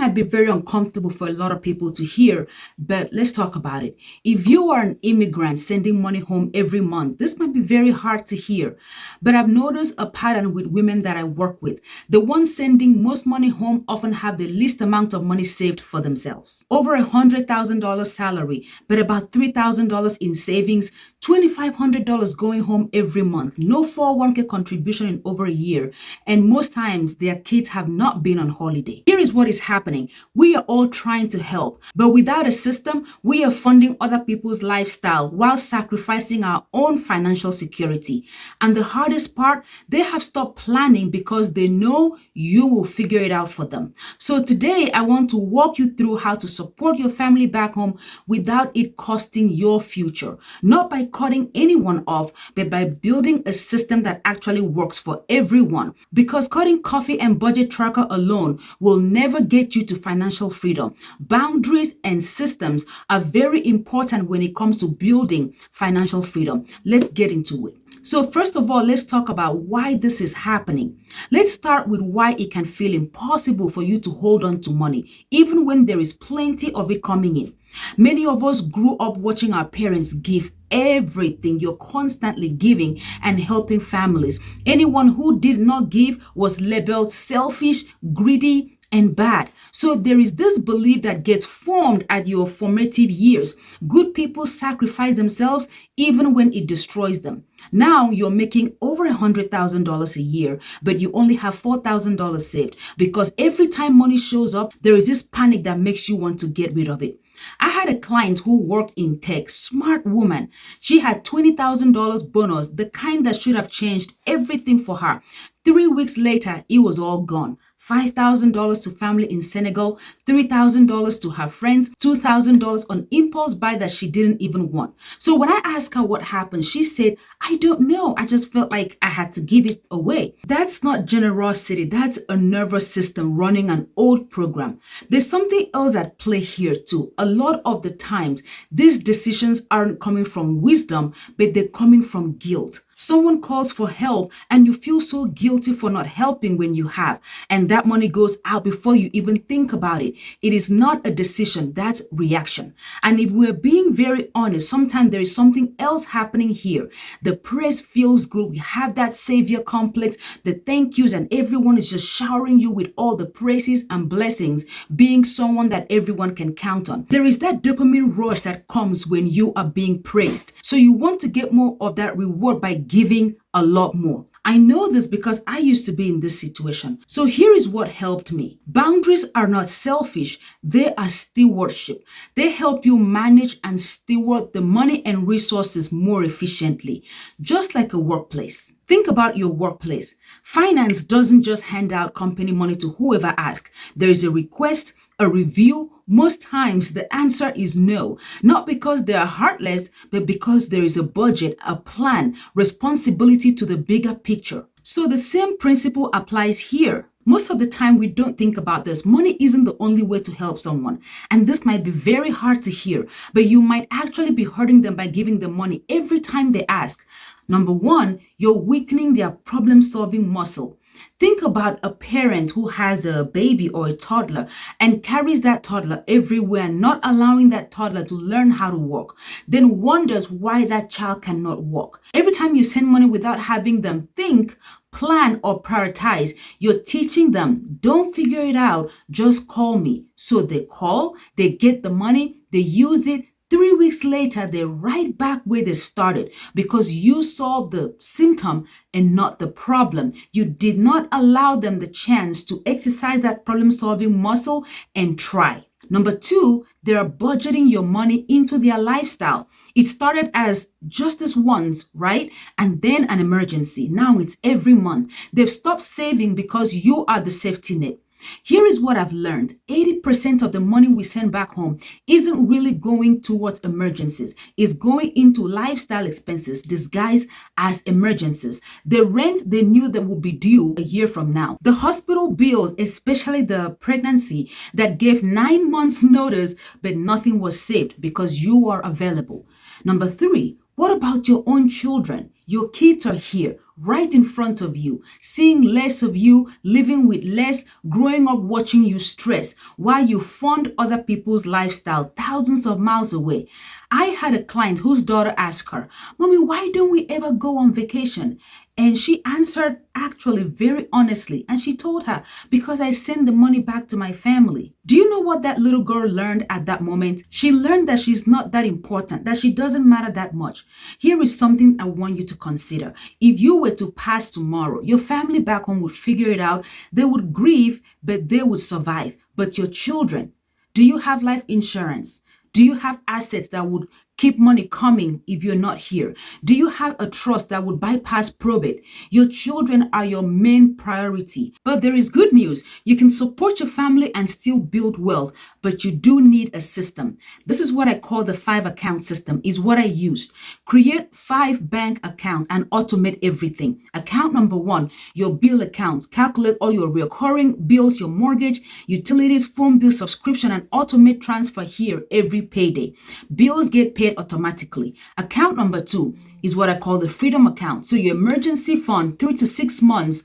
might be very uncomfortable for a lot of people to hear, but let's talk about it. If you are an immigrant sending money home every month, this might be very hard to hear. But I've noticed a pattern with women that I work with. The ones sending most money home often have the least amount of money saved for themselves. Over $100,000 salary, but about $3,000 in savings, $2,500 going home every month, no 401k contribution in over a year, and most times their kids have not been on holiday. Here is what is happening. We are all trying to help, but without a system, we are funding other people's lifestyle while sacrificing our own financial security. And the hardest part, they have stopped planning because they know you will figure it out for them. So today, I want to walk you through how to support your family back home without it costing your future. Not by cutting anyone off, but by building a system that actually works for everyone. Because cutting coffee and budget tracker alone will never get you to financial freedom. Boundaries and systems are very important when it comes to building financial freedom. Let's get into it. So first of all, let's talk about why this is happening. Let's start with why it can feel impossible for you to hold on to money, even when there is plenty of it coming in. Many of us grew up watching our parents give everything. You're constantly giving and helping families. Anyone who did not give was labeled selfish, greedy, and bad. So there is this belief that gets formed at your formative years. Good people sacrifice themselves even when it destroys them. Now you're making over $100,000 a year, but you only have $4,000 saved because every time money shows up, there is this panic that makes you want to get rid of it. I had a client who worked in tech, smart woman. She had $20,000 bonus, the kind that should have changed everything for her. 3 weeks later, it was all gone. $5,000 to family in Senegal, $3,000 to her friends, $2,000 on impulse buy that she didn't even want. So when I asked her what happened, she said, I don't know. I just felt like I had to give it away. That's not generosity. That's a nervous system running an old program. There's something else at play here too. A lot of the times, these decisions aren't coming from wisdom, but they're coming from guilt. Someone calls for help and you feel so guilty for not helping when you have, and that money goes out before you even think about it. It is not a decision, that's reaction. And if we're being very honest, sometimes there is something else happening here. The praise feels good. We have that savior complex, the thank yous, and everyone is just showering you with all the praises and blessings, being someone that everyone can count on. There is that dopamine rush that comes when you are being praised. So you want to get more of that reward by giving a lot more. I know this because I used to be in this situation. So here is what helped me. Boundaries are not selfish. They are stewardship. They help you manage and steward the money and resources more efficiently, just like a workplace. Think about your workplace. Finance doesn't just hand out company money to whoever asks. There is a request, a review. Most times the answer is no, not because they are heartless, but because there is a budget, a plan, responsibility to the bigger picture. So the same principle applies here. Most of the time we don't think about this. Money isn't the only way to help someone. And this might be very hard to hear, but you might actually be hurting them by giving them money every time they ask. Number one, you're weakening their problem-solving muscle. Think about a parent who has a baby or a toddler and carries that toddler everywhere, not allowing that toddler to learn how to walk, then wonders why that child cannot walk. Every time you send money without having them think, plan, or prioritize, you're teaching them, don't figure it out, just call me. So they call, they get the money, they use it. 3 weeks later, they're right back where they started because you solved the symptom and not the problem. You did not allow them the chance to exercise that problem-solving muscle and try. Number two, they are budgeting your money into their lifestyle. It started as just this once, right? And then an emergency. Now it's every month. They've stopped saving because you are the safety net. Here is what I've learned. 80% of the money we send back home isn't really going towards emergencies. It's going into lifestyle expenses disguised as emergencies. The rent they knew that would be due a year from now. The hospital bills, especially the pregnancy that gave 9 months notice, but nothing was saved because you are available. Number three, what about your own children? Your kids are here. right in front of you, seeing less of you, living with less, growing up watching you stress while you fund other people's lifestyle thousands of miles away. I had a client whose daughter asked her, Mommy, why don't we ever go on vacation? And she answered actually very honestly. And she told her, because I send the money back to my family. Do you know what that little girl learned at that moment? She learned that she's not that important, that she doesn't matter that much. Here is something I want you to consider. If you were to pass tomorrow, your family back home would figure it out. They would grieve, but they would survive. But your children, do you have life insurance? Do you have assets that would keep money coming if you're not here? Do you have a trust that would bypass probate? Your children are your main priority. But there is good news. You can support your family and still build wealth, but you do need a system. This is what I call the 5-account system, is what I used. Create 5 bank accounts and automate everything. Account number 1, your bill account. Calculate all your recurring bills, your mortgage, utilities, phone bill, subscription, and automate transfer here every payday. Bills get paid automatically. Account number 2 is what I call the freedom account. So your emergency fund, 3 to 6 months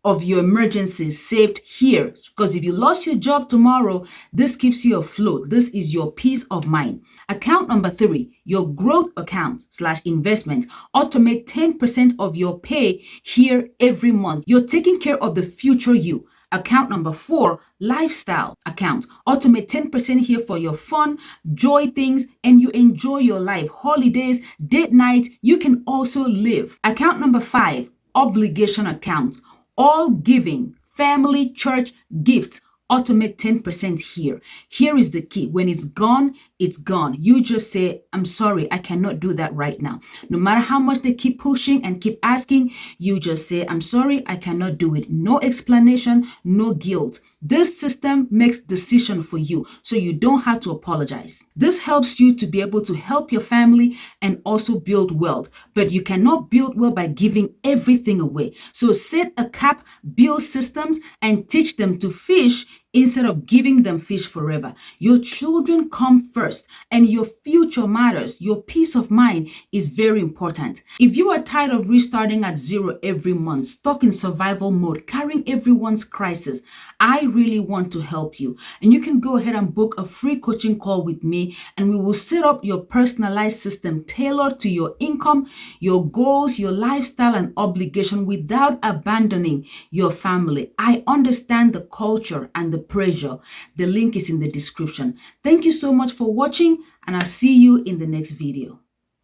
of your emergencies saved here. Because if you lost your job tomorrow, this keeps you afloat. This is your peace of mind. Account number 3, your growth account / investment. Automate 10% of your pay here every month. You're taking care of the future you. Account number 4, lifestyle account. Automate 10% here for your fun, joy things, and you enjoy your life. Holidays, date night, you can also live. Account number 5, obligation account. All giving, family, church, gifts. Automate 10% here. Here is the key. When it's gone, it's gone. You just say, I'm sorry, I cannot do that right now. No matter how much they keep pushing and keep asking, you just say, I'm sorry, I cannot do it. No explanation, no guilt. This system makes decision for you, so you don't have to apologize. This helps you to be able to help your family and also build wealth, but you cannot build wealth by giving everything away. So set a cap, build systems, and teach them to fish instead of giving them fish forever. Your children come first, and your future matters. Your peace of mind is very important. If you are tired of restarting at zero every month, stuck in survival mode, carrying everyone's crisis, I really want to help you. And you can go ahead and book a free coaching call with me, and we will set up your personalized system tailored to your income, your goals, your lifestyle, and obligation without abandoning your family. I understand the culture and the pressure. The link is in the description. Thank you so much for watching, and I'll see you in the next video.